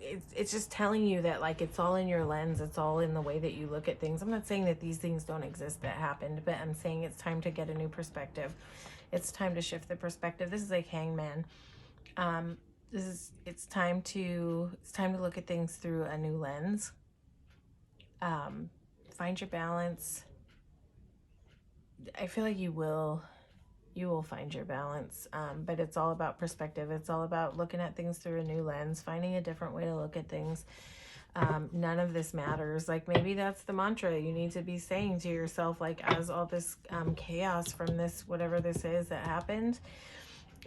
it's just telling you that like it's all in your lens. It's all in the way that you look at things. I'm not saying that these things don't exist that happened, but I'm saying it's time to get a new perspective. It's time to shift the perspective. This is like Hangman. It's time to look at things through a new lens. Find your balance. I feel like you will find your balance, but it's all about perspective. It's all about looking at things through a new lens, finding a different way to look at things. None of this matters. Like maybe that's the mantra you need to be saying to yourself, like as all this chaos from this, whatever this is that happened,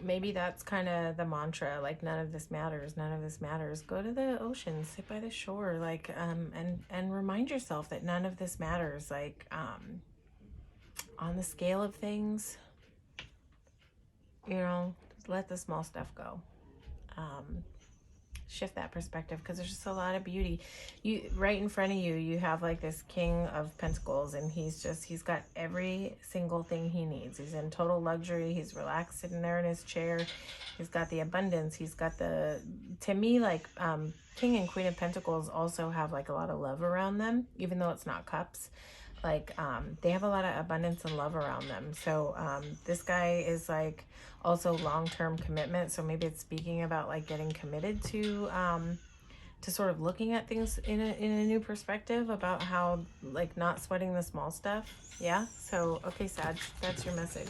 maybe that's kind of the mantra, like none of this matters, none of this matters. Go to the ocean, sit by the shore, like and remind yourself that none of this matters. Like on the scale of things, you know, let the small stuff go. Shift that perspective, because there's just a lot of beauty. You right in front of you, you have like this King of Pentacles, and he's got every single thing he needs. He's in total luxury. He's relaxed sitting there in his chair. He's got the abundance. He's got the, to me, like King and Queen of Pentacles also have like a lot of love around them, even though it's not cups. Like they have a lot of abundance and love around them. So this guy is like also long-term commitment. So maybe it's speaking about like getting committed to sort of looking at things in a new perspective about how like not sweating the small stuff. Yeah. So okay, Sag, that's your message.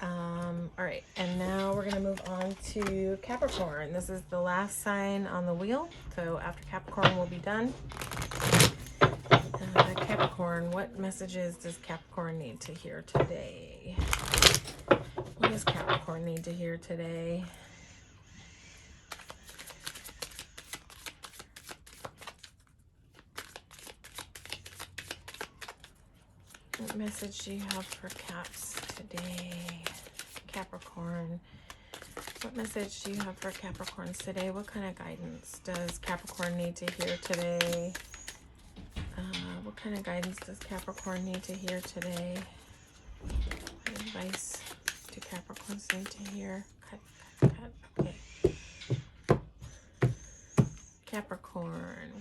All right, and now we're gonna move on to Capricorn. This is the last sign on the wheel. So after Capricorn, we'll be done. Capricorn, what messages does Capricorn need to hear today? What does Capricorn need to hear today? What message do you have for Caps today? Capricorn, what message do you have for Capricorns today? What kind of guidance does Capricorn need to hear today? What kind of guidance does Capricorn need to hear today? What advice do Capricorns need to hear? Cut. Okay. Capricorn.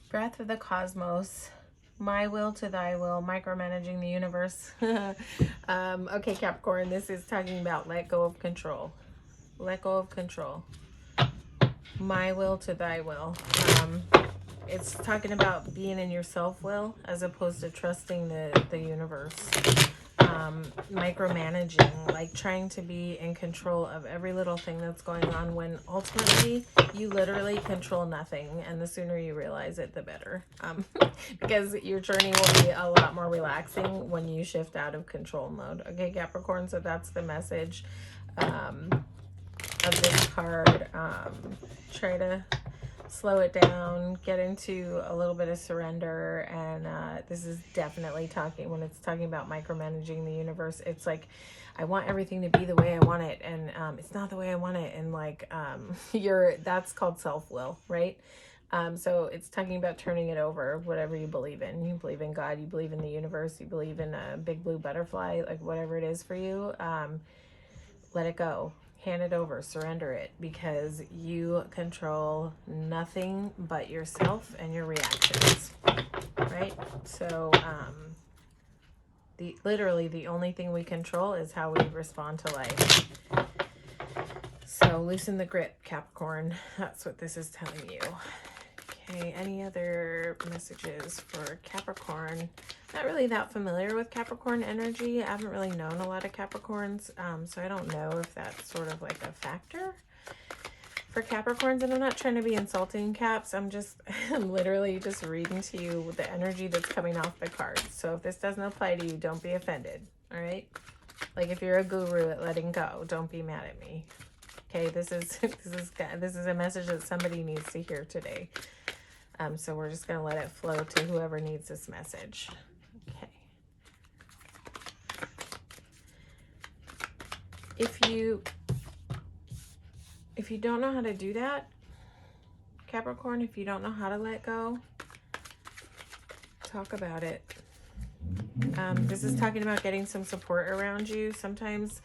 Breath of the cosmos. My will to thy will. Micromanaging the universe. Okay, Capricorn, this is talking about let go of control. Let go of control. My will to thy will. It's talking about being in your self-will as opposed to trusting the universe. Micromanaging, like trying to be in control of every little thing that's going on, when ultimately you literally control nothing, and the sooner you realize it, the better. Because your journey will be a lot more relaxing when you shift out of control mode. Okay, Capricorn, so that's the message of this card. Try to slow it down, get into a little bit of surrender, and this is definitely talking, when it's talking about micromanaging the universe, it's like I want everything to be the way I want it, and it's not the way I want it, and like that's called self-will, right? So it's talking about turning it over, whatever you believe in. You believe in God, you believe in the universe, you believe in a big blue butterfly, like whatever it is for you, let it go. Hand it over, surrender it, because you control nothing but yourself and your reactions, right? So literally the only thing we control is how we respond to life. So loosen the grip, Capricorn. That's what this is telling you. Okay, any other messages for Capricorn? Not really that familiar with Capricorn energy. I haven't really known a lot of Capricorns, so I don't know if that's sort of like a factor For Capricorns, and I'm not trying to be insulting, Caps. I'm literally just reading to you the energy that's coming off the cards. So if this doesn't apply to you, don't be offended. All right? Like if you're a guru at letting go, don't be mad at me. Okay, this is a message that somebody needs to hear today. So we're just gonna let it flow to whoever needs this message. Okay. If you don't know how to do that, Capricorn, if you don't know how to let go, talk about it. This is talking about getting some support around you. Sometimes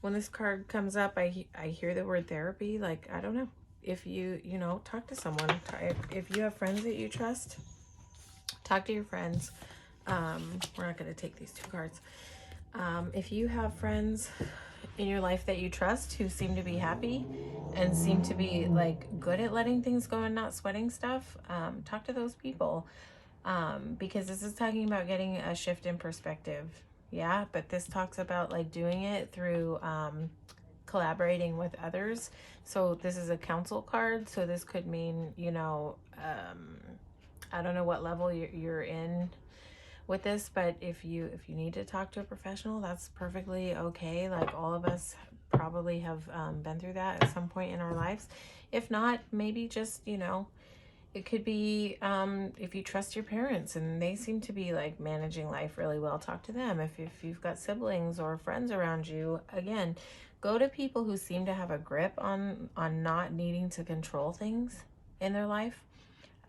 when this card comes up, I hear the word therapy. Like, I don't know. If you know, talk to someone. If you have friends that you trust, talk to your friends. We're not going to take these two cards. If you have friends in your life that you trust who seem to be happy and seem to be like good at letting things go and not sweating stuff, talk to those people. Because this is talking about getting a shift in perspective. Yeah, but this talks about like doing it through collaborating with others. So this is a counsel card. So this could mean, you know, I don't know what level you're in with this, but if you need to talk to a professional, that's perfectly okay. Like all of us probably have been through that at some point in our lives. If not, maybe just, you know, it could be if you trust your parents and they seem to be like managing life really well, talk to them. If you've got siblings or friends around you, again, go to people who seem to have a grip on not needing to control things in their life.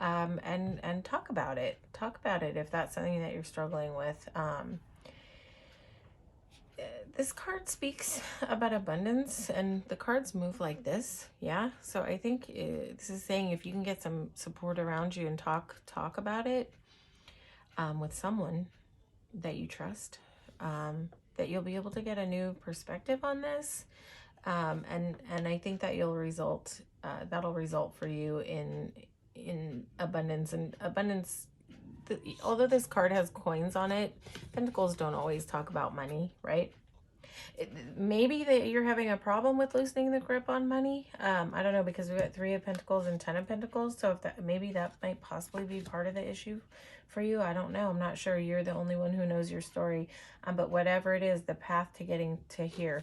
And talk about it. Talk about it if that's something that you're struggling with. This card speaks about abundance, and the cards move like this. Yeah, so I think this is saying if you can get some support around you and talk about it with someone that you trust, that you'll be able to get a new perspective on this. And I think that that'll result for you in abundance. And abundance, although this card has coins on it, pentacles don't always talk about money, right? Maybe that you're having a problem with loosening the grip on money. I don't know, because we've got 3 of Pentacles and 10 of Pentacles. So if maybe that might possibly be part of the issue for you. I don't know. I'm not sure. You're the only one who knows your story. But whatever it is, the path to getting to here,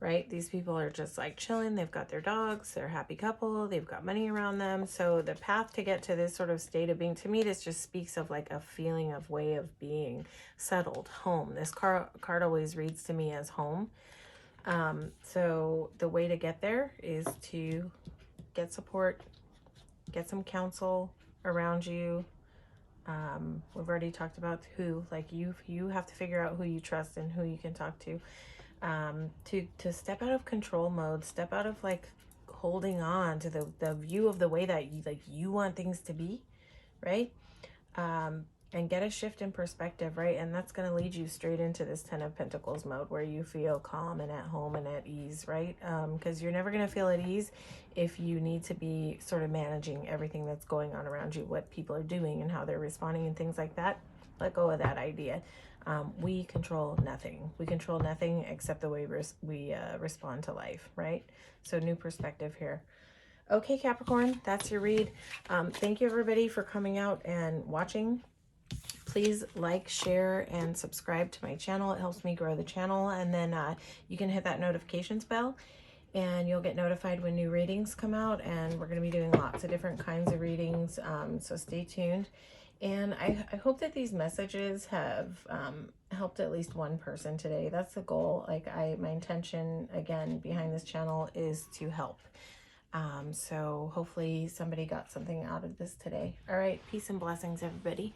right? These people are just like chilling. They've got their dogs. They're a happy couple. They've got money around them. So the path to get to this sort of state of being, to me, this just speaks of like a feeling of way of being settled, home. This card always reads to me as home. So the way to get there is to get support, get some counsel around you. We've already talked about who, like you have to figure out who you trust and who you can talk to to step out of control mode, step out of like holding on to the view of the way that you want things to be, right? And get a shift in perspective, right? And that's going to lead you straight into this 10 of Pentacles mode where you feel calm and at home and at ease, right? Because you're never going to feel at ease if you need to be sort of managing everything that's going on around you, what people are doing and how they're responding and things like that. Let go of that idea. We control nothing. We control nothing except the way we respond to life, right? So new perspective here. Okay, Capricorn, that's your read. Thank you, everybody, for coming out and watching. Please like, share, and subscribe to my channel. It helps me grow the channel. And then you can hit that notifications bell and you'll get notified when new readings come out. And we're going to be doing lots of different kinds of readings. So stay tuned. And I hope that these messages have helped at least one person today. That's the goal. Like my intention, again, behind this channel is to help. So hopefully somebody got something out of this today. All right. Peace and blessings, everybody.